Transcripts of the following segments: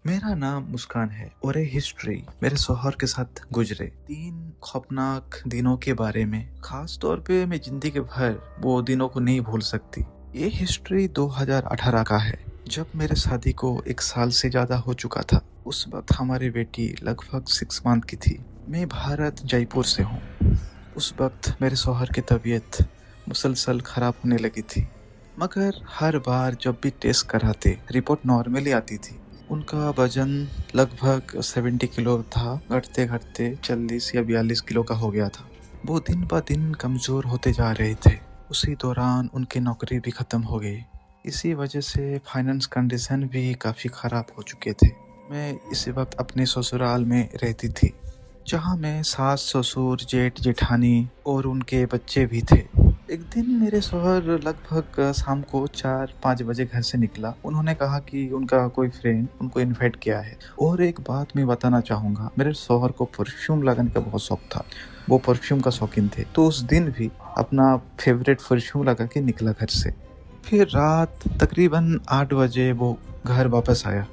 मेरा नाम मुस्कान है और ये हिस्ट्री मेरे शौहर के साथ गुजरे 3 खौफनाक दिनों के बारे में। खास तौर पे मैं जिंदगी भर वो दिनों को नहीं भूल सकती। ये हिस्ट्री 2018 का है, जब मेरे शादी को 1 साल से ज्यादा हो चुका था। उस वक्त हमारी बेटी लगभग 6 मंथ की थी। मैं भारत जयपुर से हूँ। उस वक्त मेरे शौहर की तबीयत मुसलसल खराब होने लगी थी, मगर हर बार जब भी टेस्ट कराते रिपोर्ट नॉर्मली आती थी। उनका वजन लगभग 70 किलो था, घटते घटते 40 या 42 किलो का हो गया था। वो दिन ब दिन कमज़ोर होते जा रहे थे। उसी दौरान उनकी नौकरी भी ख़त्म हो गई। इसी वजह से फाइनेंस कंडीशन भी काफ़ी ख़राब हो चुके थे। मैं इसी वक्त अपने ससुराल में रहती थी, जहाँ में सास ससुर जेठ जेठानी और उनके बच्चे भी थे। एक दिन मेरे शौहर लगभग शाम को 4-5 बजे घर से निकला। उन्होंने कहा कि उनका कोई फ्रेंड उनको इनवाइट किया है। और एक बात मैं बताना चाहूँगा, मेरे शौहर को परफ्यूम लगाने का बहुत शौक था। वो परफ्यूम का शौकीन थे, तो उस दिन भी अपना फेवरेट परफ्यूम लगा के निकला घर से। फिर रात तकरीबन 8 बजे वो घर वापस आया।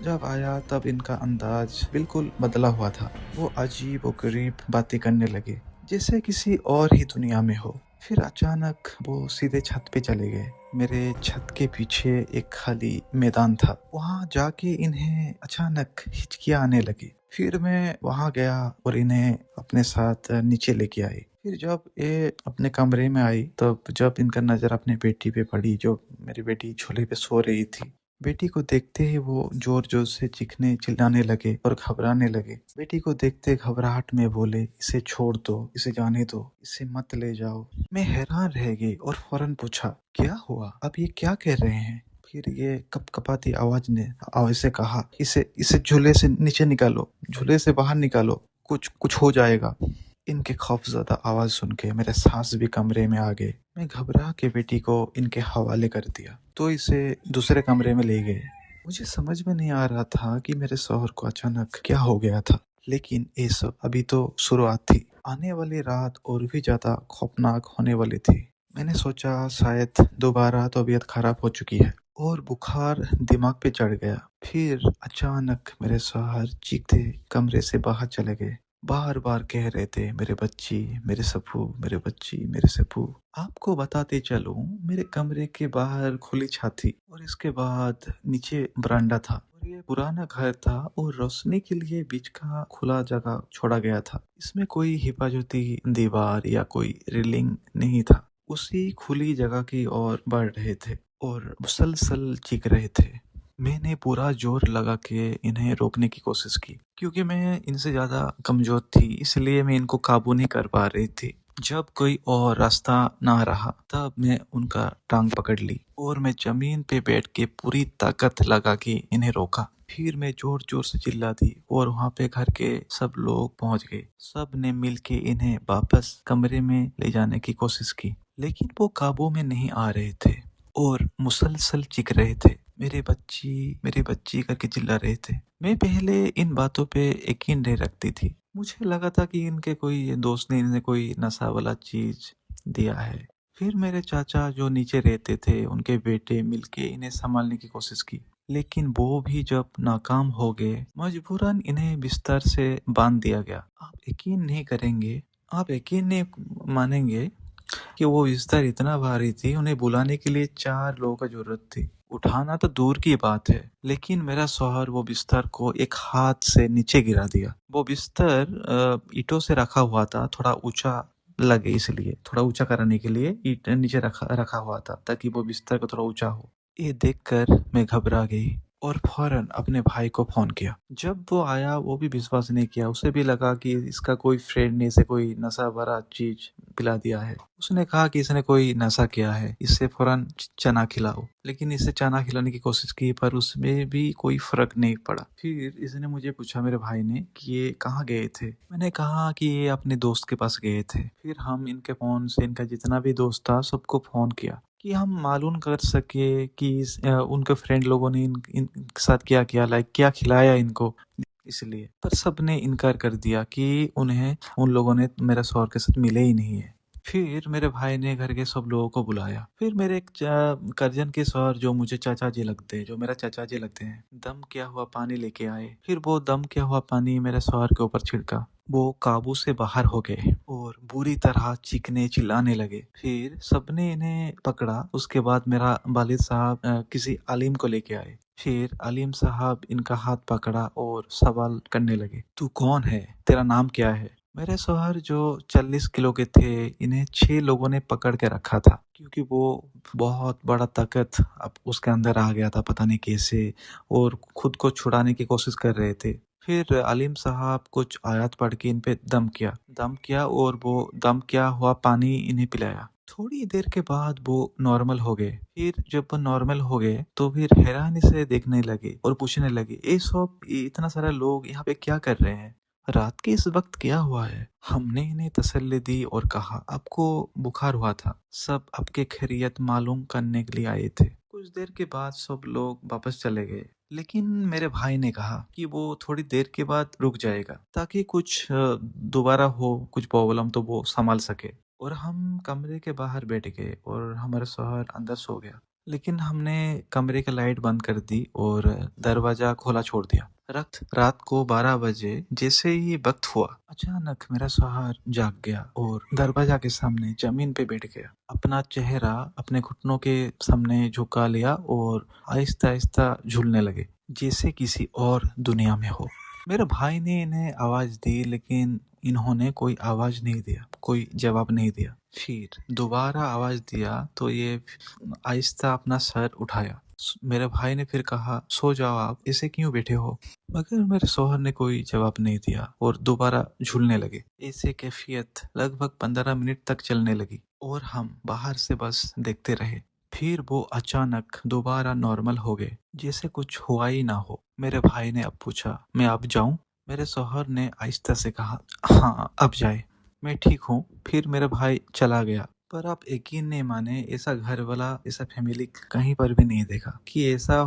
जब आया तब इनका अंदाज बिल्कुल बदला हुआ था। वो अजीब और गरीब बातें करने लगे, जैसे किसी और ही दुनिया में हो। फिर अचानक वो सीधे छत पे चले गए। मेरे छत के पीछे एक खाली मैदान था, वहाँ जाके इन्हें अचानक हिचकियाँ आने लगी। फिर मैं वहाँ गया और इन्हें अपने साथ नीचे लेके आई। फिर जब ये अपने कमरे में आई, तब जब इनका नज़र अपने बेटी पे पड़ी, जो मेरी बेटी झूले पे सो रही थी। बेटी को देखते ही वो जोर जोर से चीखने चिल्लाने लगे और घबराने लगे। बेटी को देखते घबराहट में बोले, इसे छोड़ दो, इसे जाने दो, इसे मत ले जाओ। मैं हैरान रह गई और फौरन पूछा, क्या हुआ? अब ये क्या कह रहे हैं? फिर ये कपकपाती आवाज से कहा, इसे इसे झूले से नीचे निकालो, झूले से बाहर निकालो, कुछ कुछ हो जाएगा। इनके खौफजदा आवाज सुन के मेरे सास भी कमरे में आ गए। मैं घबरा के बेटी को इनके हवाले कर दिया, तो इसे दूसरे कमरे में ले गए। मुझे समझ में नहीं आ रहा था कि मेरे शौहर को अचानक क्या हो गया था, लेकिन ये सब अभी तो शुरुआत थी। आने वाली रात और भी ज्यादा खौफनाक होने वाली थी। मैंने सोचा शायद दोबारा तबीयत खराब हो चुकी है और बुखार दिमाग पे चढ़ गया। फिर अचानक मेरे शौहर चीखते कमरे से बाहर चले गए। बार बार कह रहे थे, मेरे बच्ची, मेरे सप्पू, मेरे बच्ची, मेरे सप्पू। आपको बताते चलूं, मेरे कमरे के बाहर खुली छत थी और इसके बाद नीचे बरामदा था। और ये पुराना घर था और रोशनी के लिए बीच का खुला जगह छोड़ा गया था। इसमें कोई हिफाजती दीवार या कोई रेलिंग नहीं था। उसी खुली जगह की ओर बढ़ रहे थे और मुसलसल चीख रहे थे। मैंने पूरा जोर लगा के इन्हें रोकने की कोशिश की, क्योंकि मैं इनसे ज़्यादा कमज़ोर थी, इसलिए मैं इनको काबू नहीं कर पा रही थी। जब कोई और रास्ता ना रहा, तब मैं उनका टांग पकड़ ली और मैं ज़मीन पे बैठ के पूरी ताकत लगा के इन्हें रोका। फिर मैं जोर जोर से चिल्ला दी और वहाँ पे घर के सब लोग पहुँच गए। सब ने मिल के इन्हें वापस कमरे में ले जाने की कोशिश की, लेकिन वो काबू में नहीं आ रहे थे और मुसलसल चीख रहे थे, मेरे बच्ची करके चिल्ला रहे थे। मैं पहले इन बातों पे यकीन नहीं रखती थी। मुझे लगा था कि इनके कोई दोस्त ने इन्हें कोई नशा वाला चीज दिया है। फिर मेरे चाचा जो नीचे रहते थे, उनके बेटे मिलके इन्हें संभालने की कोशिश की, लेकिन वो भी जब नाकाम हो गए, मजबूरन इन्हें बिस्तर से बांध दिया गया। आप यकीन नहीं मानेंगे कि वो बिस्तर इतना भारी थी, उन्हें बुलाने के लिए 4 लोगों का जरूरत थी। उठाना तो दूर की बात है, लेकिन मेरा शौहर वो बिस्तर को एक हाथ से नीचे गिरा दिया। वो बिस्तर ईंटों से रखा हुआ था, थोड़ा ऊंचा लगे, इसलिए थोड़ा ऊंचा कराने के लिए ईंट नीचे रखा रखा हुआ था, ताकि वो बिस्तर को थोड़ा ऊंचा हो। ये देखकर मैं घबरा गई और फौरन अपने भाई को फोन किया। जब वो आया, वो भी विश्वास नहीं किया। उसे भी लगा कि इसका कोई फ्रेंड ने इसे कोई नशा भरा चीज पिला दिया है। उसने कहा कि इसने कोई नशा किया है, इससे फौरन चना खिलाओ। लेकिन इसे चना खिलाने की कोशिश की, पर उसमें भी कोई फर्क नहीं पड़ा। फिर इसने मुझे पूछा, मेरे भाई ने, कि ये कहाँ गए थे। मैंने कहा कि ये अपने दोस्त के पास गए थे। फिर हम इनके फोन से इनका जितना भी दोस्त था सबको फोन किया कि हम मालूम कर सके कि उनके फ्रेंड लोगों ने इनके साथ क्या किया, लाइक क्या खिलाया इनको। इसलिए पर सब ने इनकार कर दिया कि उन लोगों ने मेरा शौहर के साथ मिले ही नहीं है। फिर मेरे भाई ने घर के सब लोगों को बुलाया। फिर मेरे एक कजन के सर जो मुझे चाचा जी लगते हैं, जो मेरा चाचा जी लगते हैं, दम किया हुआ पानी लेके आए। फिर वो दम किया हुआ पानी मेरे सर के ऊपर छिड़का। वो काबू से बाहर हो गए और बुरी तरह चीखने चिल्लाने लगे। फिर सबने इन्हें पकड़ा। उसके बाद मेरा वालिद साहब किसी आलिम को लेके आए। फिर आलिम साहब इनका हाथ पकड़ा और सवाल करने लगे, तू कौन है, तेरा नाम क्या है? मेरे शौहर जो 40 किलो के थे, इन्हें 6 लोगों ने पकड़ के रखा था, क्योंकि वो बहुत बड़ा ताकत अब उसके अंदर आ गया था, पता नहीं कैसे, और खुद को छुड़ाने की कोशिश कर रहे थे। फिर अलीम साहब कुछ आयत पढ़ के इन पे दम किया और वो दम किया हुआ पानी इन्हें पिलाया। थोड़ी देर के बाद वो नॉर्मल हो गए। फिर जब वो नॉर्मल हो गए तो फिर हैरानी से देखने लगे और पूछने लगे, ये सब इतना सारा लोग यहाँ पे क्या कर रहे हैं? रात के इस वक्त क्या हुआ है? हमने इन्हें तसल्ली दी और कहा, आपको बुखार हुआ था, सब आपके खैरियत मालूम करने के लिए आए थे। कुछ देर के बाद सब लोग वापस चले गए, लेकिन मेरे भाई ने कहा कि वो थोड़ी देर के बाद रुक जाएगा, ताकि कुछ दोबारा हो, कुछ प्रॉब्लम तो वो संभाल सके। और हम कमरे के बाहर बैठ गए और हमारा शौहर अंदर सो गया। लेकिन हमने कमरे की लाइट बंद कर दी और दरवाजा खोला छोड़ दिया। रात को 12 बजे जैसे ही वक्त हुआ, अचानक मेरा शौहर जाग गया और दरवाजा के सामने जमीन पे बैठ गया। अपना चेहरा अपने घुटनों के सामने झुका लिया और आहिस्ता आहिस्ता झूलने लगे, जैसे किसी और दुनिया में हो। मेरे भाई ने इन्हें आवाज दी, लेकिन इन्होंने कोई आवाज नहीं दिया, कोई जवाब नहीं दिया। फिर दोबारा आवाज दिया तो ये आहिस्ता अपना सर उठाया। मेरे भाई ने फिर कहा, सो जाओ, आप ऐसे क्यों बैठे हो? मगर मेरे शौहर ने कोई जवाब नहीं दिया और दोबारा झूलने लगे। ऐसे कैफियत लगभग 15 मिनट तक चलने लगी और हम बाहर से बस देखते रहे। फिर वो अचानक दोबारा नॉर्मल हो गए, जैसे कुछ हुआ ही ना हो। मेरे भाई ने अब पूछा, मैं अब जाऊं? मेरे शौहर ने आहिस्ता से कहा, हाँ अब जाए, मैं ठीक हूँ। फिर मेरा भाई चला गया। पर आप यकीन नहीं माने, ऐसा घर वाला, ऐसा फैमिली कहीं पर भी नहीं देखा कि ऐसा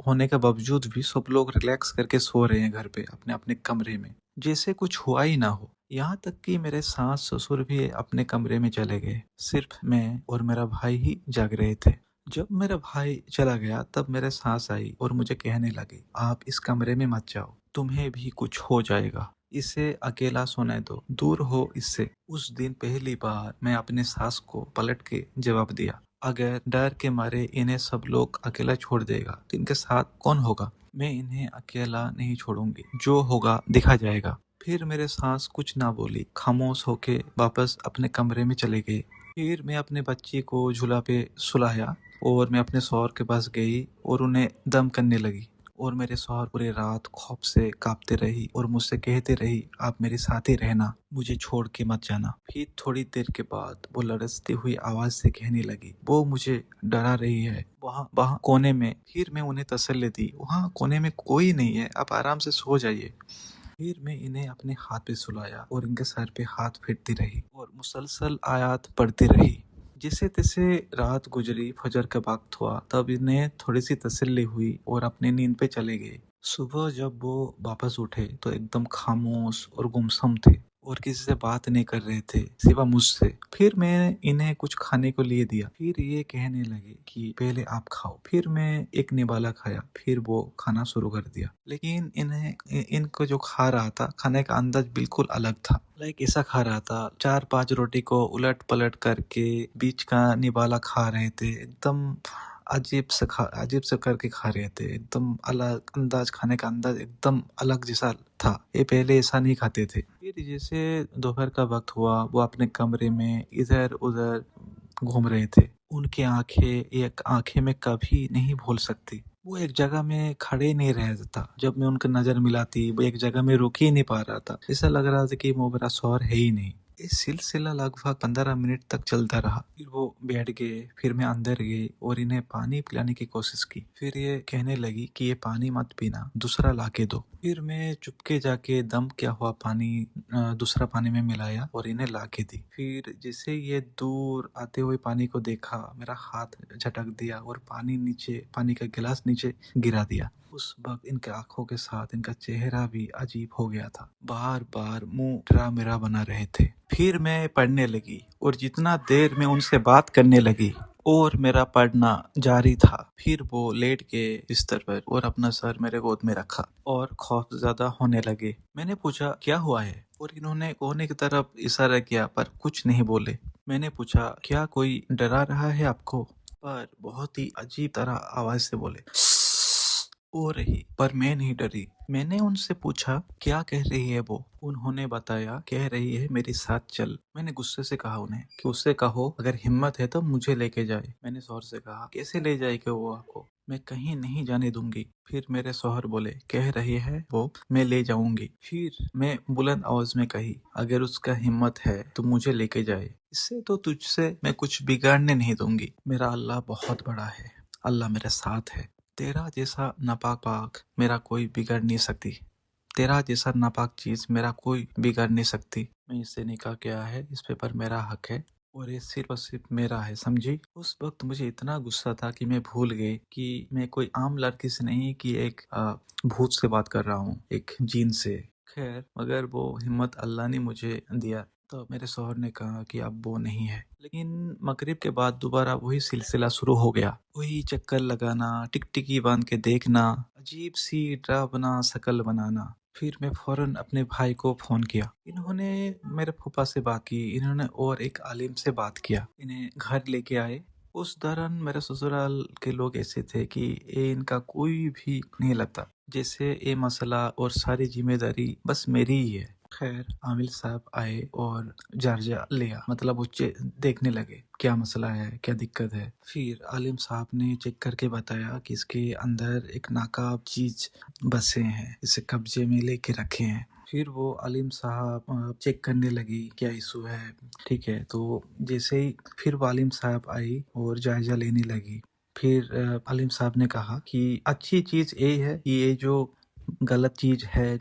होने के बावजूद भी सब लोग रिलैक्स करके सो रहे हैं घर पे अपने अपने कमरे में, जैसे कुछ हुआ ही ना हो। यहाँ तक कि मेरे सास ससुर भी अपने कमरे में चले गए। सिर्फ मैं और मेरा भाई ही जाग रहे थे। जब मेरा भाई चला गया तब मेरे सास आई और मुझे कहने लगी, आप इस कमरे में मत जाओ, तुम्हें भी कुछ हो जाएगा, इसे अकेला सोने दो, दूर हो इससे। उस दिन पहली बार मैं अपने सास को पलट के जवाब दिया, अगर डर के मारे इन्हें सब लोग अकेला छोड़ देगा तो इनके साथ कौन होगा? मैं इन्हें अकेला नहीं छोड़ूंगी, जो होगा दिखा जाएगा। फिर मेरे सास कुछ ना बोली, खामोश होके वापस अपने कमरे में चले गए। फिर मैं अपने बच्ची को झूला पे सुलाया और मैं अपने शौहर के पास गई और उन्हें दम करने लगी। और मेरे शौहर पूरी रात खौफ से कांपते रही और मुझसे कहते रही, आप मेरे साथ ही रहना, मुझे छोड़ के मत जाना। फिर थोड़ी देर के बाद वो लड़सती हुई आवाज से कहने लगी, वो मुझे डरा रही है, वहाँ वहाँ कोने में। फिर मैं उन्हें तसल्ली दी, वहाँ कोने में कोई नहीं है, आप आराम से सो जाइए। फिर मैं इन्हें अपने हाथ पे सुलाया और इनके सर पे हाथ फेरती रही और मुसलसल आयत पढ़ती रही। जैसे तैसे रात गुजरी, फजर का वक्त हुआ, तब इन्हें थोड़ी सी तसल्ली हुई और अपनी नींद पे चले गए। सुबह जब वो वापस उठे तो एकदम खामोश और गुमसुम थे और किसी से बात नहीं कर रहे थे सिवा मुझसे। फिर मैं इन्हें कुछ खाने को लिए दिया। फिर ये कहने लगे कि पहले आप खाओ। फिर मैं एक निवाला खाया, फिर वो खाना शुरू कर दिया। लेकिन इनको जो खा रहा था, खाने का अंदाज बिल्कुल अलग था। लाइक ऐसा खा रहा था, 4-5 रोटी को उलट पलट करके बीच का निवाला खा रहे थे। एकदम अजीब से करके खा रहे थे, एकदम अलग अंदाज, खाने का अंदाज एकदम अलग जैसा था। ये पहले ऐसा नहीं खाते थे। फिर जैसे दोपहर का वक्त हुआ, वो अपने कमरे में इधर उधर घूम रहे थे। उनकी आंखें एक आंखें में कभी नहीं भूल सकती। वो एक जगह में खड़े नहीं रह था। जब मैं उनकी नजर मिलाती, वो एक जगह में रुक ही नहीं पा रहा था। ऐसा लग रहा था कि वो मेरा शौहर है ही नहीं। ये सिलसिला लगभग 15 मिनट तक चलता रहा। फिर वो बैठ गए, फिर मैं अंदर गई और इन्हें पानी पिलाने की कोशिश की। फिर ये कहने लगी कि ये पानी मत पीना, दूसरा लाके दो। फिर मैं चुपके जाके दम किया हुआ पानी दूसरा पानी में मिलाया और इन्हें लाके दी। फिर जैसे ये दूर आते हुए पानी को देखा, मेरा हाथ झटक दिया और पानी का गिलास नीचे गिरा दिया। उस वक्त इनके आंखों के साथ इनका चेहरा भी अजीब हो गया था। बार बार मुंह डरा मेरा बना रहे थे। फिर मैं पढ़ने लगी और जितना देर में उनसे बात करने लगी और मेरा पढ़ना जारी था। फिर वो लेट के बिस्तर पर और अपना सर मेरे गोद में रखा और खौफ ज्यादा होने लगे। मैंने पूछा क्या हुआ है, और इन्होंने कोने की तरफ इशारा किया पर कुछ नहीं बोले। मैंने पूछा क्या कोई डरा रहा है आपको, पर बहुत ही अजीब तरह आवाज से बोले हो रही, पर मैं नहीं डरी। मैंने उनसे पूछा क्या कह रही है वो। उन्होंने बताया कह रही है मेरे साथ चल। मैंने गुस्से से कहा उन्हें कि उससे कहो अगर हिम्मत है तो मुझे लेके जाए। मैंने शौहर से कहा कैसे ले जाएगी वो आपको, मैं कहीं नहीं जाने दूंगी। फिर मेरे शौहर बोले कह रही है वो मैं ले जाऊंगी। फिर मैं बुलंद आवाज में कही अगर उसका हिम्मत है तो मुझे लेके जाए, इससे तो तुझसे मैं कुछ बिगाड़ने नहीं दूंगी। मेरा अल्लाह बहुत बड़ा है, अल्लाह मेरे साथ है। तेरा जैसा नापाक पाक मेरा कोई बिगाड़ नहीं सकती, तेरा जैसा नापाक चीज मेरा कोई बिगाड़ नहीं सकती। मैं इससे निकाह किया है, इस पे पर मेरा हक है और ये सिर्फ और सिर्फ मेरा है, समझी। उस वक्त मुझे इतना गुस्सा था कि मैं भूल गई कि मैं कोई आम लड़की से नहीं कि एक भूत से बात कर रहा हूँ, एक जीन से। खैर मगर वो हिम्मत अल्लाह ने मुझे दिया। तो मेरे शौहर ने कहा कि अब वो नहीं है। लेकिन मगरिब के बाद दोबारा वही सिलसिला शुरू हो गया। वही चक्कर लगाना, टिकटिकी बांध के देखना, अजीब सी डरावना शकल बनाना। फिर मैं फौरन अपने भाई को फोन किया। इन्होंने मेरे फूफा से बात की, इन्होंने और एक आलिम से बात किया, इन्हें घर लेके आए। उस दौरान मेरे ससुराल के लोग ऐसे थे कि ये इनका कोई भी नहीं लगता, जैसे ये मसला और सारी जिम्मेदारी बस मेरी ही है। खैर आमिल साहब आए और जायजा लिया, मतलब वो देखने लगे क्या मसला है, क्या दिक्कत है। फिर आलिम साहब ने चेक करके बताया कि इसके अंदर एक नाकाब चीज बसे हैं, इसे कब्जे में लेके रखे हैं। फिर वो आलिम साहब चेक करने लगी क्या इशू है। ठीक है, तो जैसे ही फिर वो आलिम साहब आई और जायजा लेने लगी। फिर आलिम साहब ने कहा कि अच्छी चीज ये है कि ये जो गलत चीज है,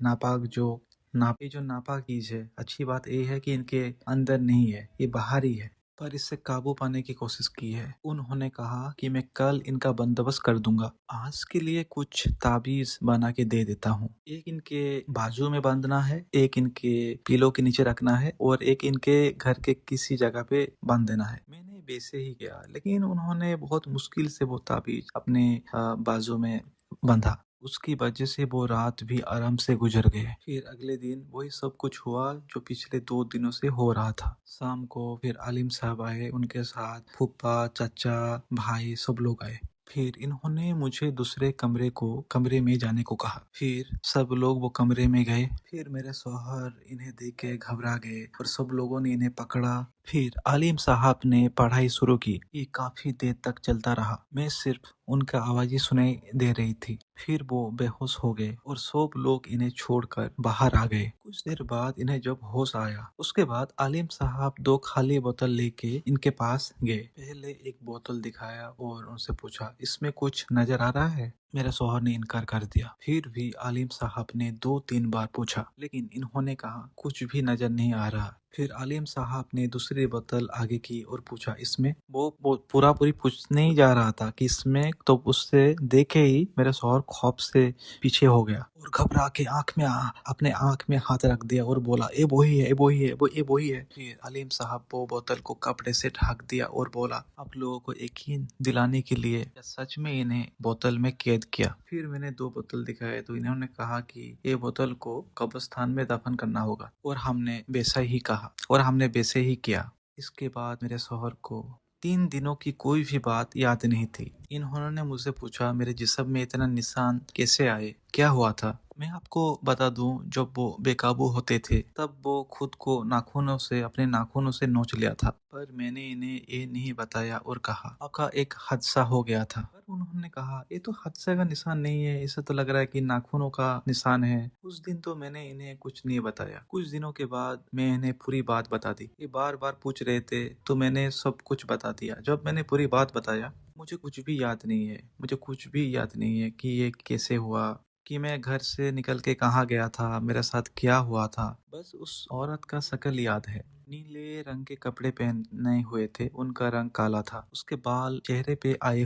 ये जो नापाक चीज है, अच्छी बात ये है कि इनके अंदर नहीं है, ये बाहर ही है, पर इससे काबू पाने की कोशिश की है। उन्होंने कहा कि मैं कल इनका बंदोबस्त कर दूंगा। आज के लिए कुछ ताबीज बना के दे देता हूँ। एक इनके बाजू में बांधना है, एक इनके पीलों के नीचे रखना है और एक इनके घर के किसी जगह पे बांध देना है। मैंने वैसे ही किया, लेकिन उन्होंने बहुत मुश्किल से वो ताबीज अपने बाजू में बंधा। उसकी वजह से वो रात भी आराम से गुजर गए। फिर अगले दिन वही सब कुछ हुआ जो पिछले 2 दिनों से हो रहा था। शाम को फिर आलिम साहब आए, उनके साथ फूफा, चाचा, भाई सब लोग आए। फिर इन्होंने मुझे दूसरे कमरे में जाने को कहा। फिर सब लोग वो कमरे में गए। फिर मेरे शौहर इन्हें देख के घबरा गए और सब लोगों ने इन्हें पकड़ा। फिर आलिम साहब ने पढ़ाई शुरू की। ये काफी देर तक चलता रहा। मैं सिर्फ उनका आवाज ही सुनाई दे रही थी। फिर वो बेहोश हो गए और सब लोग इन्हें छोड़कर बाहर आ गए। कुछ देर बाद इन्हें जब होश आया, उसके बाद आलिम साहब 2 खाली बोतल लेके इनके पास गए। पहले एक बोतल दिखाया और उनसे पूछा इसमें कुछ नजर आ रहा है। मेरे शौहर ने इनकार कर दिया। फिर भी आलिम साहब ने 2-3 बार पूछा, लेकिन इन्होंने कहा कुछ भी नजर नहीं आ रहा। फिर आलिम साहब ने दूसरी बोतल आगे की और पूछा इसमें। वो पूरी पूछने ही जा रहा था कि इसमें, तो उससे देखे ही मेरा शौहर खौफ से पीछे हो गया और घबरा के अपने आंख में हाथ रख दिया और बोला ये वही है, ये वही है, ये वही है। फिर आलिम साहब वो बोतल को कपड़े से ढक दिया और बोला आप लोगों को यकीन दिलाने के लिए सच में इन्हें बोतल में कैद किया। फिर मैंने 2 बोतल दिखाए तो इन्होंने कहा कि ये बोतल को कब्रिस्तान में दफन करना होगा, और हमने वैसा ही कहा और हमने वैसे ही किया। इसके बाद मेरे शौहर को 3 दिनों की कोई भी बात याद नहीं थी। इन्होंने मुझसे पूछा मेरे जिस्म में इतना निशान कैसे आए, क्या हुआ था। मैं आपको बता दूं, जब वो बेकाबू होते थे तब वो खुद को अपने नाखूनों से नोच लिया था, पर मैंने इन्हें ये नहीं बताया और कहा आपका एक हादसा हो गया था। पर उन्होंने कहा ये तो हादसे का निशान नहीं है, इसे तो लग रहा है कि नाखूनों का निशान है। उस दिन तो मैंने इन्हें कुछ नहीं बताया। कुछ दिनों के बाद मैं इन्हें पूरी बात बता दी। ये बार बार पूछ रहे थे तो मैंने सब कुछ बता दिया। जब मैंने पूरी बात बताया, मुझे कुछ भी याद नहीं है। मुझे कुछ भी याद नहीं है कि ये कैसे हुआ, कि मैं घर से निकल के कहाँ गया था, मेरे साथ क्या हुआ था। बस उस औरत का शक्ल याद है। नीले रंग के कपड़े पहने हुए थे, उनका रंग काला था। उसके बाल चेहरे पे आए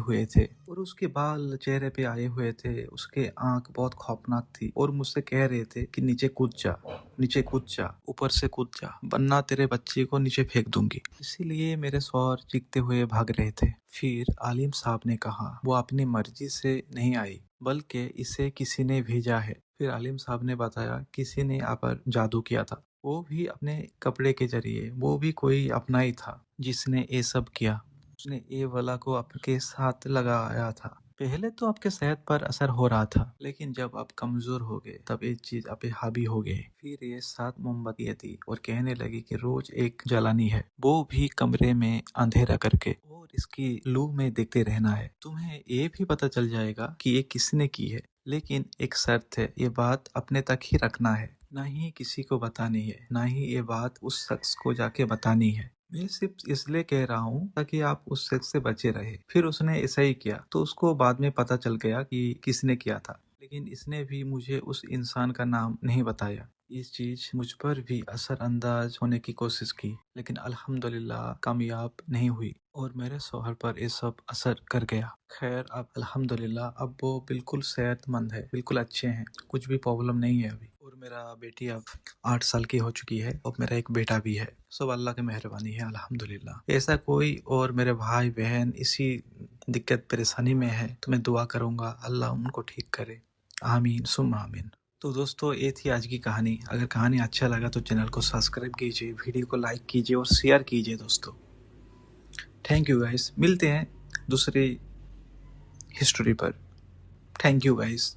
हुए थे उसके आंख बहुत खौफनाक थी और मुझसे कह रहे थे कि नीचे कूद जा, ऊपर से कूद जा, वरना तेरे बच्चे को नीचे फेंक दूंगी। इसीलिए मेरे शौहर चीखते हुए भाग रहे थे। फिर आलिम साहब ने कहा, वो अपनी मर्जी से नहीं आई, बल्कि इसे किसी ने भेजा है। फिर आलिम साहब ने बताया, किसी ने आप पर जादू किया था, वो भी अपने कपड़े के जरिए। वो भी कोई अपना ही था जिसने ये सब किया। उसने ये वाला को आपके साथ लगाया था। पहले तो आपके सेहत पर असर हो रहा था, लेकिन जब आप कमजोर हो गए तब ये चीज आप पे हावी हो गए। फिर ये 7 मोमबत्तियां दी और कहने लगी कि रोज एक जलानी है, वो भी कमरे में अंधेरा करके, और इसकी लू में देखते रहना है। तुम्हें ये भी पता चल जाएगा कि ये किसने की है, लेकिन एक शर्त है, ये बात अपने तक ही रखना है, ना ही किसी को बतानी है, ना ही ये बात उस शख्स को जाके बतानी है। मैं सिर्फ इसलिए कह रहा हूँ ताकि आप उस शख्स से बचे रहे। फिर उसने ऐसा ही किया, तो उसको बाद में पता चल गया कि किसने किया था, लेकिन इसने भी मुझे उस इंसान का नाम नहीं बताया। ये चीज मुझ पर भी असरअंदाज होने की कोशिश की, लेकिन अल्हम्दुलिल्लाह कामयाब नहीं हुई और मेरे शौहर पर ये सब असर कर गया। खैर, अब अल्हम्दुलिल्लाह अब वो बिल्कुल सेहतमंद है, बिल्कुल अच्छे हैं, कुछ भी प्रॉब्लम नहीं है अभी। और मेरा बेटी अब 8 साल की हो चुकी है और मेरा एक बेटा भी है। सब अल्लाह की मेहरबानी है, अल्हम्दुलिल्लाह। ऐसा कोई और मेरे भाई बहन इसी दिक्कत परेशानी में है तो मैं दुआ करूंगा अल्लाह उनको ठीक करे। आमीन सुम्मा आमीन। तो दोस्तों, ये थी आज की कहानी। अगर कहानी अच्छा लगा तो चैनल को सब्सक्राइब कीजिए, वीडियो को लाइक कीजिए और शेयर कीजिए दोस्तों। थैंक यू गाइस, मिलते हैं दूसरी हिस्ट्री पर। Thank you guys.